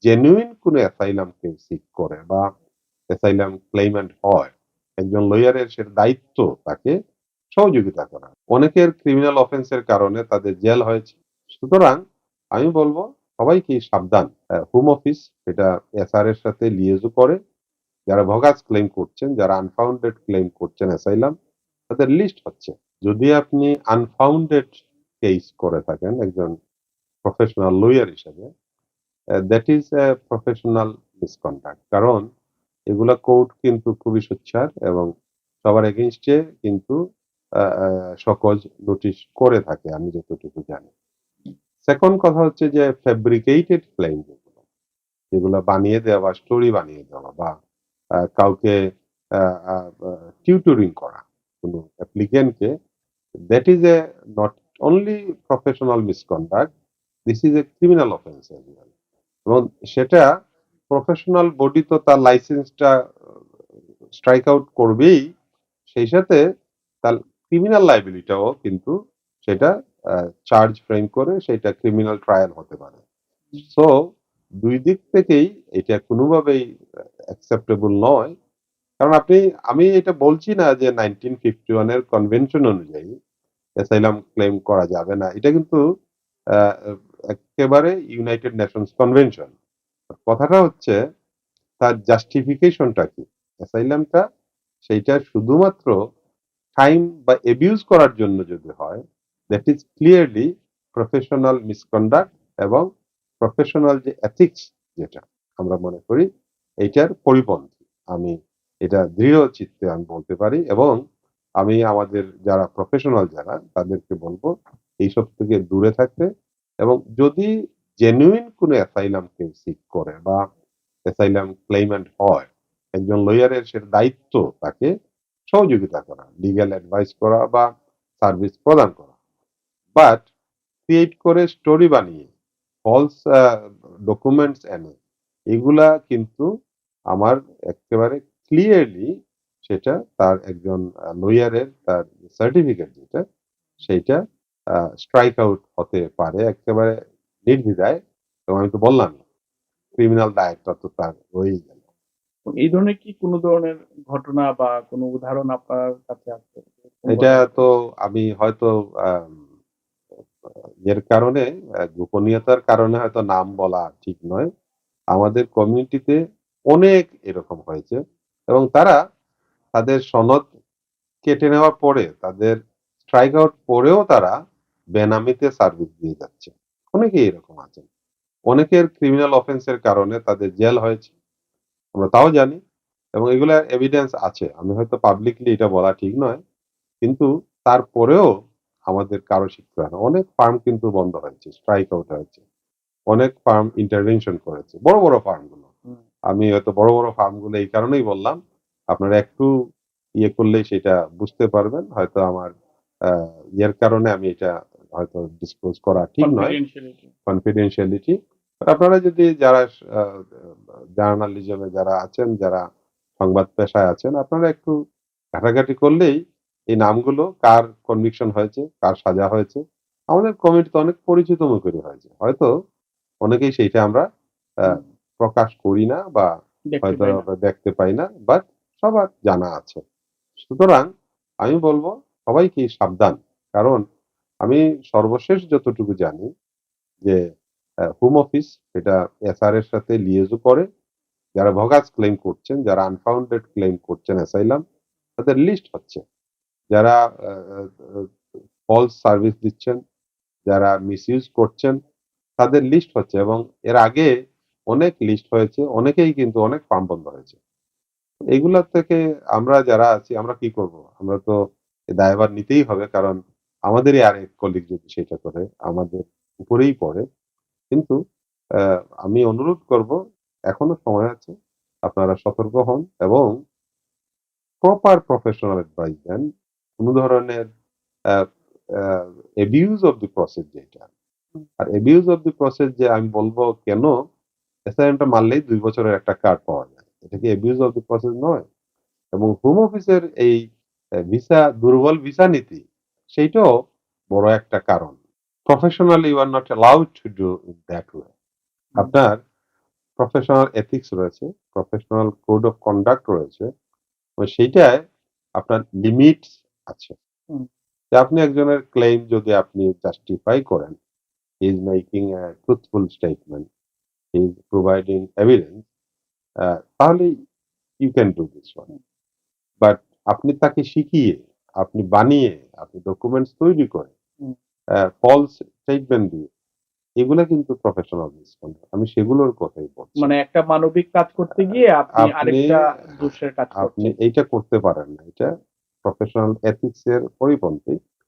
Genuine কোনো asylum কেউ sick করে বা অ্যাসাইলাম ক্লেইমেন্ট হয়, একজন লয়ারের সেটা দায়িত্ব তাকে সহযোগিতা করা। অনেকের ক্রিমিনাল অফেন্সের কারণে তাদের জেল হয়েছে। সুতরাং আমি বলবো সবাইকেই সাবধান। হোম অফিস এটা এসআর এর সাথে লিয়েজও করে। যারা ভগাস ক্লেইম করছেন, যারা আনফাউন্ডেড ক্লেইম করছেন অ্যাসাইলাম, তাদের লিস্ট হচ্ছে। যদি আপনি আনফাউন্ডেড কেস করে থাকেন একজন প্রফেশনাল লয়ার হিসেবে, that is a professional misconduct. কারণ এগুলা কোর্ট কিন্তু খুবই সোচ্চার এবং সবার এগেইনস্টে কিন্তু সকজ নোটিশ করে থাকে আমি যতটুকু জানি। সেকেন্ড কথা হচ্ছে যে ফেব্রিকেটেড ক্লেইম যেগুলো বানিয়ে দেওয়া বা স্টোরি বানিয়ে দেওয়া বা কাউকে টিউটরিং করা কোনো অ্যাপ্লিকেন্টকে, that is a not only professional misconduct, this is a criminal offence as well. এবং সেটা প্রফেশনাল বডি তো তার লাইসেন্সটা স্ট্রাইক আউট করবেই, সেই সাথে তার ক্রিমিনাল লাইবিলিটিও কিন্তু সেটা চার্জ ফ্রেম করে সেটা ক্রিমিনাল ট্রায়াল হতে পারে। সো দুই দিক থেকেই এটা কোনোভাবেই অ্যাকসেপ্টেবল নয়। কারণ আমি এটা বলছি না যে 1951 এর কনভেনশন অনুযায়ী অ্যাসাইলাম ক্লেম করা যাবে না। এটা কিন্তু আহ, একেবারে ইউনাইটেড নেশনস কনভেনশন। কথাটা হচ্ছে তার জাস্টিফিকেশনটা কি? অ্যাসাইলামটা সেইটা শুধুমাত্র টাইম বা এবিউজ করার জন্য যদি হয়, that is clearly professional misconduct এবং প্রফেশনাল যে এথিক্স যেটা আমরা মনে করি এইটার পরিপন্থী। আমি এটা দৃঢ় চিত্তে আমি বলতে পারি এবং আমি আমাদের যারা প্রফেশনাল যারা তাদেরকে বলবো এইসব থেকে দূরে থাকতে। এবং যদি জেনুইন কোনো অ্যাসাইলাম কেউ সিক করে বা অ্যাসাইলাম ক্লেইমেন্ট হয়, একজন লয়ারের সেটা দায়িত্ব তাকে সহযোগিতা করা, লিগ্যাল অ্যাডভাইস করা বা সার্ভিস প্রদান করা। বাট ক্রিয়েট করে স্টোরি বানিয়ে ফলস ডকুমেন্টস এনে এগুলা কিন্তু আমার একেবারে ক্লিয়ারলি সেটা তার একজন লয়ারের তার সার্টিফিকেট যেটা সেইটা স্ট্রাইক আউট হতে পারে একেবারে নির্দ্বিধায়। এবং আমি তো বললাম ক্রিমিনাল দায়টা তো তার রয়েই গেল। এই ধরনের কি কোনো ধরনের ঘটনা বা কোনো উদাহরণ আপনার কাছে আছে? এটা তো আমি হয়তো আম এর কারণে গোপনীয়তার কারণে হয়তো নাম বলা ঠিক নয়। আমাদের কমিউনিটিতে অনেক এরকম হয়েছে এবং তারা তাদের সনদ কেটে নেওয়ার পরে তাদের স্ট্রাইক আউট পরেও তারা বেনামিতে সার্ভিস দিয়ে যাচ্ছে। অনেকেই এরকম আছেন। অনেকের ক্রিমিনাল অফেন্সের কারণে তাদের জেল হয়েছে। আমরা তাও জানি এবং এগুলার এভিডেন্স আছে। আমি হয়তো পাবলিকলি এটা বলা ঠিক নয়। কিন্তু তারপরেও আমাদের কারো শিখতে হয় না। অনেক ফার্ম কিন্তু বন্ধ হয়েছে, স্ট্রাইক আউট হয়েছে। অনেক ফার্ম ইন্টারভেনশন করেছে। বড়, বড় ফার্ম গুলো। আমি হয়তো বড়, বড় ফার্ম গুলো এই কারণেই বললাম। আপনারা একটু ইয়ে করলেই সেটা বুঝতে পারবেন। হয়তো আমার আ ইয়ের কারণে আমি এটা হয়তো ডিসক্লোজ করা ঠিক নয়। কনফিডেনশিয়ালিটি। আপনারা যদি যারা আ জার্নালিজম এ যারা আছেন, যারা সংবাদ পেশায় আছেন, আপনারা একটু ঘাটাঘাটি করলেই এই নামগুলো কার কনভিকশন হয়েছে, কার সাজা হয়েছে, আমাদের কমিউনিটিতে অনেক পরিচিত মুখেরই হয়েছে। হয়তো অনেকেই সেইটা আমরা আ প্রকাশ করি না বা হয়তো আমরা দেখতে পাই না। বাট সবার জানা আছে। সুতরাং আমি বলব সবাইকেই সাবধান। কারণ আমি সর্বশেষ যতটুকু জানি যে হোম অফিস এটা এসআর এর সাথে লিয়েজও করে। যারা ভগাস ক্লেইম করছেন, যারা আনফাউন্ডেড ক্লেইম করছেন অ্যাসাইলাম, তাদের লিস্ট হচ্ছে। যারা আ আ ফলস সার্ভিস দিচ্ছেন, যারা মিসইউজ করছেন, তাদের লিস্ট হচ্ছে এবং এর আগে অনেক লিস্ট হয়েছে। অনেকেই কিন্তু অনেক ফার্ম বন্ধ হয়েছে। এগুলা থেকে আমরা যারা আছি আমরা কি করব? আমরা তো এ দায়ভার নিতেই হবে। কারণ আমাদেরই আরেক কলিগ যদি সেটা করে আমাদের উপরেই পড়ে। কিন্তু অ্যা আমি অনুরোধ করব এখনো সময় আছে। আপনারা সতর্ক হন এবং প্রপার প্রফেশনাল অ্যাডভাইস দেন। কোন ধরনের অ্যা অ্যা অ্যাবিউজ অফ দি প্রসেস যেটা। আর অ্যাবিউজ অফ দি প্রসেস যে আমি বলব কেন অ্যাসাইনমেন্টটা মারলেই ২ বছরের একটা কার্ড পাওয়া যায়। এটা কি অ্যাবিউজ অফ দি প্রসেস নয়? এবং হোম অফিসের এই ভিসা দুর্বল ভিসা নীতি সেইটাও বড় একটা কারণ। Professionally you are not allowed to do in that way. আপনার প্রফেশনাল এথিক্স রয়েছে, প্রফেশনাল কোড অফ কন্ডাক্ট রয়েছে। তো সেইটায় আপনার লিমিটস আছে। হুম। যে আপনি একজনের ক্লেইম যদি আপনি জাস্টিফাই করেন, he is making a truthful statement, he is providing evidence, তাহলে you can do this one. But আপনি তাকে শিখিয়ে, আপনি বানিয়ে, আপনি ডকুমেন্টস তৈরি করে হুম। ফলস স্টেটমেন্ট দিয়ে এগুলা কিন্তু প্রফেশনাল মিসকন্ডাক্ট। আমি সেগুলোর কথাই বলছি। মানে একটা মানবিক কাজ করতে গিয়ে আপনি আপনি আরেকটা দোষের কাজ আপনি করছেন। এইটা করতে পারেন না। এটা প্রফেশনাল এথিক্স এর পরিপন্থী।